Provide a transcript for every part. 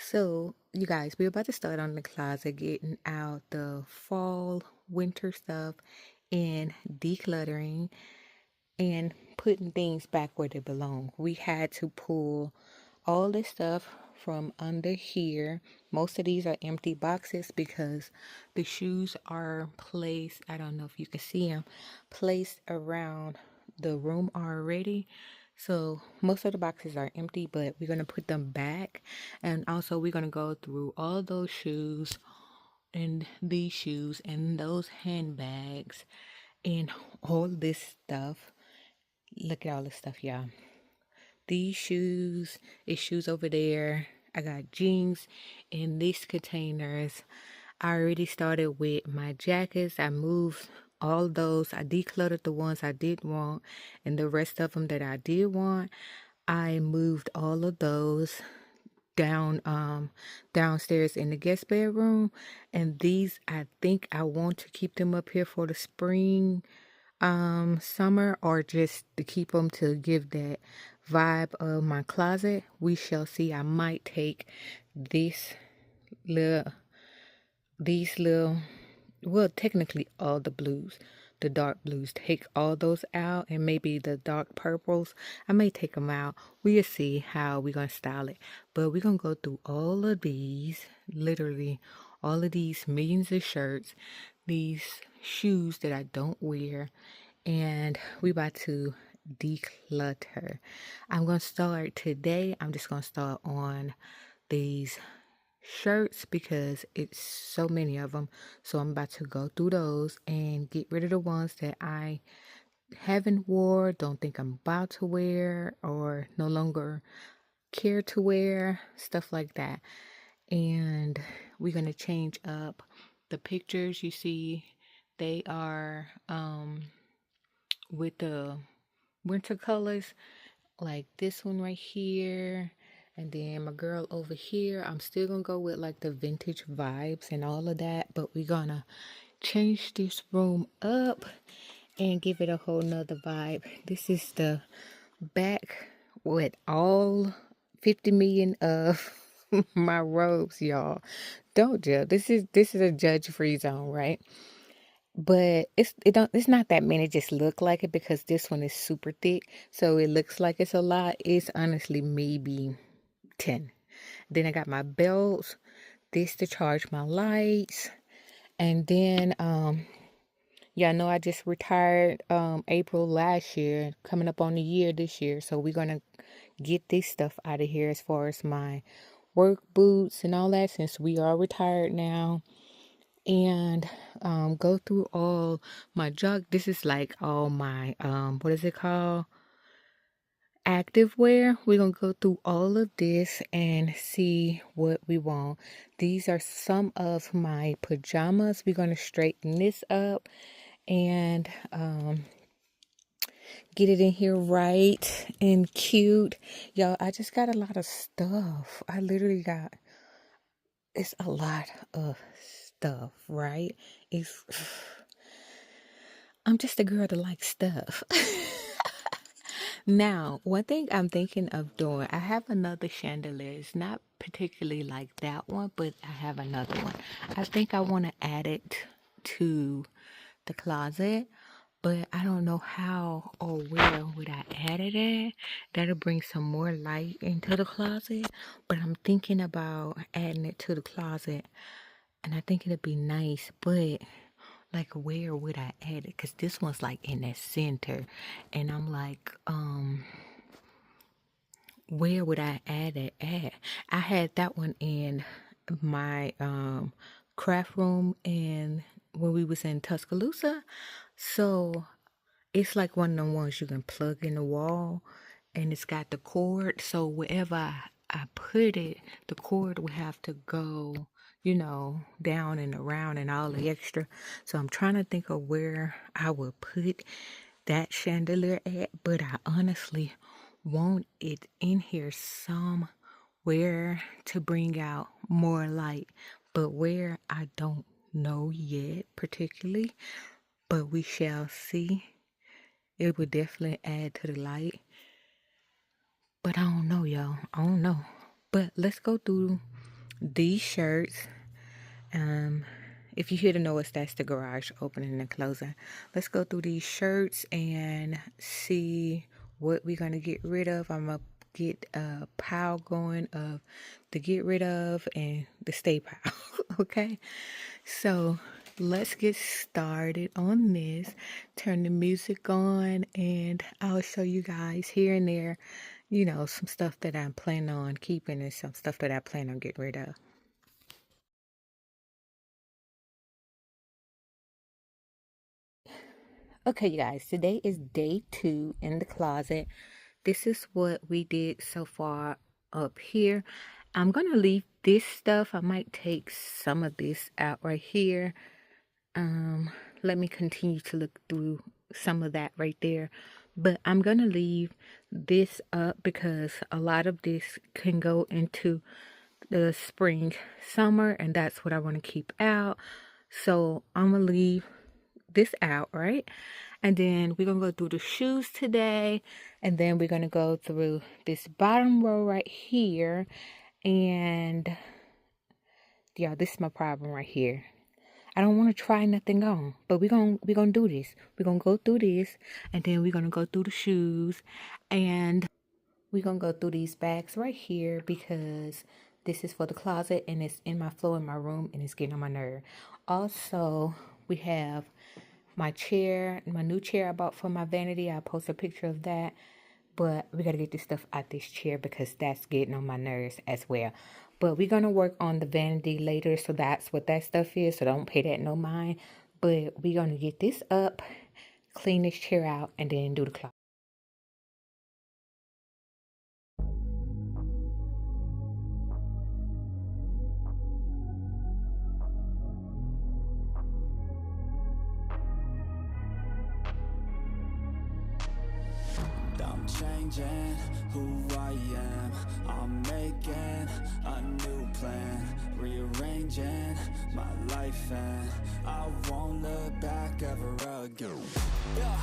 So, you guys, we're about to start on the closet, getting out the fall, winter stuff, and decluttering and putting things back where they belong. We had to pull all this stuff from under here. Most of these are empty boxes because the shoes are placed, I don't know if you can see them, placed around the room already. So most of the boxes are empty, but we're going to put them back. And also we're going to go through all those shoes and these shoes and those handbags and all this stuff. Look at all this stuff, y'all. These shoes, is shoes over there. I got jeans in these containers. I already started with my jackets. I moved all those. I decluttered the ones I didn't want, and the rest of them that I did want, I moved all of those downstairs in the guest bedroom. And these, I think I want to keep them up here for the spring, summer, or just to keep them to give that vibe of my closet. We shall see. I might take this little these little, well, technically all the blues, the dark blues, take all those out, and maybe the dark purples, I may take them out. We'll see how we're gonna style it, but we're gonna go through all of these, literally all of these millions of shirts, these shoes that I don't wear, and we about to declutter. I'm gonna start today. I'm just gonna start on these shirts because it's so many of them. So I'm about to go through those and get rid of the ones that I haven't wore, don't think I'm about to wear, or no longer care to wear, stuff like that. And we're gonna change up the pictures. You see, they are with the winter colors, like this one right here. And then my girl over here, I'm still gonna go with like the vintage vibes and all of that, but we're gonna change this room up and give it a whole nother vibe. This is the back with all 50 million of my robes, y'all. Don't judge. This is a judge-free zone, right? But it's not that many just look like it because this one is super thick, so it looks like it's a lot. It's honestly maybe 10. Then I got my belts, this to charge my lights, and then yeah, I know I just retired April last year, coming up on the year this year, so we're gonna get this stuff out of here as far as my work boots and all that, since we are retired now. And go through all my junk. This is like all my what is it called, active wear. We're gonna go through all of this and see what we want. These are some of my pajamas. We're gonna straighten this up and get it in here right and cute. Y'all, I just got a lot of stuff. I literally got, it's a lot of stuff, right? It's I'm just a girl that likes stuff. Now, one thing I'm thinking of doing, I have another chandelier. It's not particularly like that one, but I have another one. I think I want to add it to the closet, but I don't know how or where would I add it at. That'll bring some more light into the closet, but I'm thinking about adding it to the closet, and I think it'd be nice, but like where would I add it? Because this one's like in the center, and I'm like, where would I add it at? I had that one in my craft room and when we was in Tuscaloosa. So it's like one of them ones you can plug in the wall, and it's got the cord. So wherever I put it, the cord would have to go, down and around and all the extra. So I'm trying to think of where I would put that chandelier at, but I honestly want it in here somewhere to bring out more light. But where, I don't know yet particularly, but we shall see. It would definitely add to the light. But I don't know, y'all. I don't know. But let's go through these shirts. Um, if you hear the noise, that's the garage opening and closing. Let's go through these shirts and see what we're gonna get rid of. I'm gonna get a pile going of the get rid of and the stay pile. Okay, so let's get started on this. Turn the music on and I'll show you guys here and there, some stuff that I'm planning on keeping and some stuff that I plan on getting rid of. Okay, you guys, today is day 2 in the closet. This is what we did so far up here. I'm gonna leave this stuff. I might take some of this out right here. Let me continue to look through some of that right there. But I'm gonna leave this up because a lot of this can go into the spring, summer, and that's what I want to keep out. So I'm gonna leave this out, right? And then we're gonna go through the shoes today, and then we're gonna go through this bottom row right here. And yeah, this is my problem right here. I don't want to try nothing on, but we're gonna do this. We're gonna go through this, and then we're gonna go through the shoes, and we're gonna go through these bags right here because this is for the closet and it's in my floor in my room and it's getting on my nerve. Also, we have my chair, my new chair I bought for my vanity. I'll post a picture of that. But we got to get this stuff out this chair because that's getting on my nerves as well. But we're going to work on the vanity later. So that's what that stuff is. So don't pay that no mind. But we're going to get this up, clean this chair out, and then do the closet. I'm changing who I am. I'm making a new plan, rearranging my life, and I won't look back ever again. Yeah.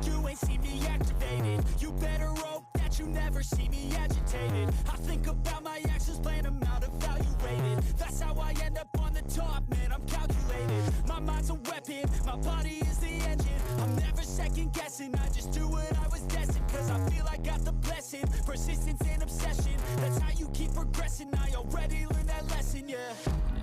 You ain't see me activated. You better hope that you never see me agitated. I think about my actions, plan them out, evaluated. That's how I end up on the top, man, I'm calculated. My mind's a weapon, my body is the engine. I'm never second guessing, I just do what I was destined. Cause I feel I got the blessing, persistence and obsession. That's how you keep progressing, I already learned that lesson, yeah.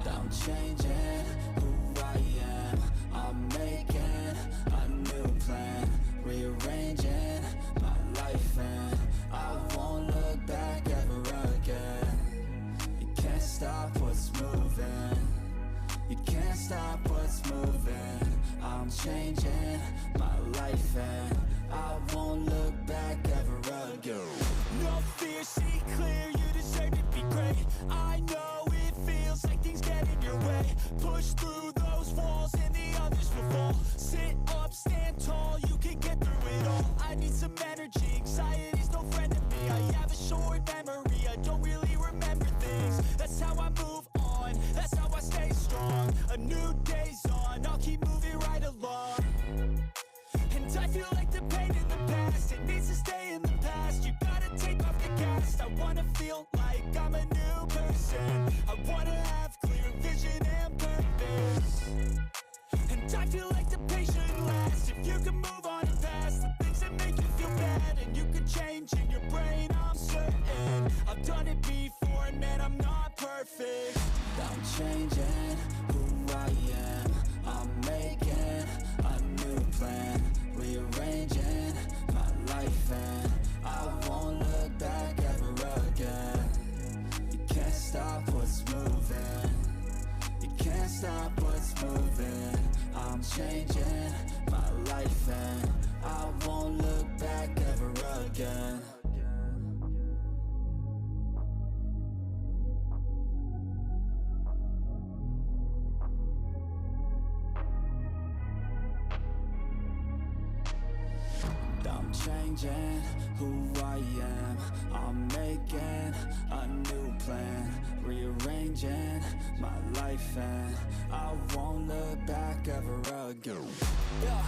I'm changing who I am. I'm making a new plan, rearranging my life, and I won't look back ever again. You can't stop what's moving. You can't stop what's moving. I'm changing my life, and I won't look back ever again. No fear, see clear, you deserve to be great. I know it feels like things get in your way. Push through those walls and the others will fall. Sit up, stand tall, you can get through it all. I need some energy, anxiety's no friend to me. I have a short memory, I don't really remember things. That's how I move on, that's how I stay strong. A new day's on, I'll keep moving right along. And I feel like the pain in the past, it needs to stay in the past. You gotta take off the cast. I wanna feel like I'm a new person. I wanna have clear vision and purpose. And I feel like the pain shouldn't last. If you can move on and past the things that make you feel bad, and you can change in your brain, I'm certain. I've done it before, and man, I'm not perfect. I'm changing who I am. I'm making a new plan, rearranging my life, and I won't look back ever again. You can't stop what's moving. You can't stop what's moving. I'm changing my life, and I won't look back ever again. I'm changing who I am. I'm making a new plan, rearranging my life, and I won't look back ever again. Yeah.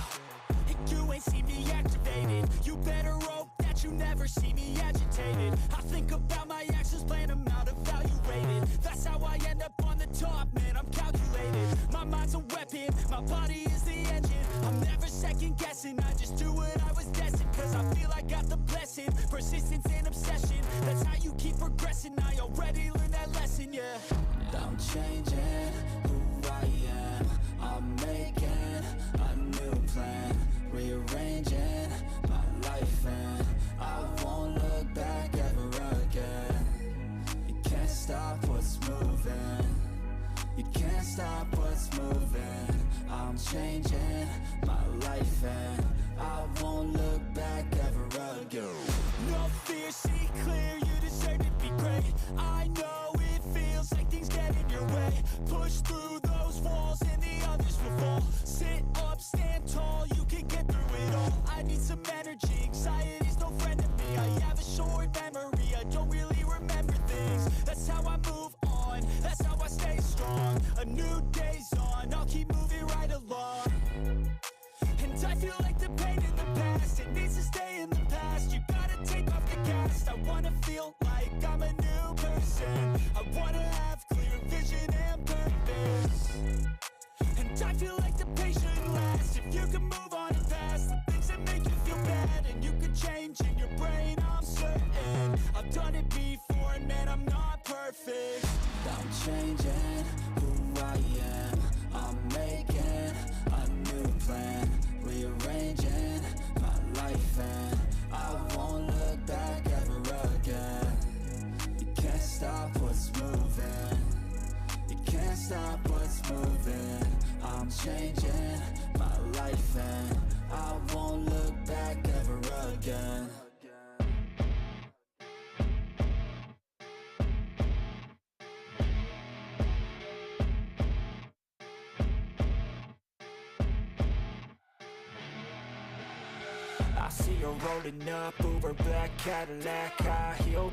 You ain't see me activated. You better hope that you never see me agitated. I think about my actions, plan them out, evaluated. That's how stepping. My body is the engine, I'm never second guessing. I just do what I was destined, cause I feel I got the blessing. Persistence and obsession, that's how you keep progressing. I already learned that lesson, yeah. I'm changing who I am. I'm making a new plan, rearranging my life, and I won't look back ever again. You can't stop what's moving, you can't stop what's moving. I'm changing my life, and I won't look back ever again. No fear, see clear, you deserve to be great. I know it feels like things get in your way. Push through those walls and the others will fall. Sit up, stand tall, you can get through it all. I need some energy, anxiety's no friend to me. I have a short memory, I don't really remember things. That's how I move on, that's how I stay strong. A new day's on, I'll keep moving right along. And I feel like the pain in the past, it needs to stay in the past. You gotta take off the cast. I wanna feel like I'm a new person. I wanna have clear vision and purpose. And I feel like the pain shouldn't last. If you can move on and past the things that make you feel bad, and you can change in your brain, I'm certain. I've done it before, and man, I'm not perfect. I'm changing who I am. I'm making a new plan, rearranging my life, and I won't look back ever again. You can't stop what's moving, you can't stop what's moving. I'm changing my life, and I won't look back ever again. I see her rolling up, Uber black Cadillac, high heel.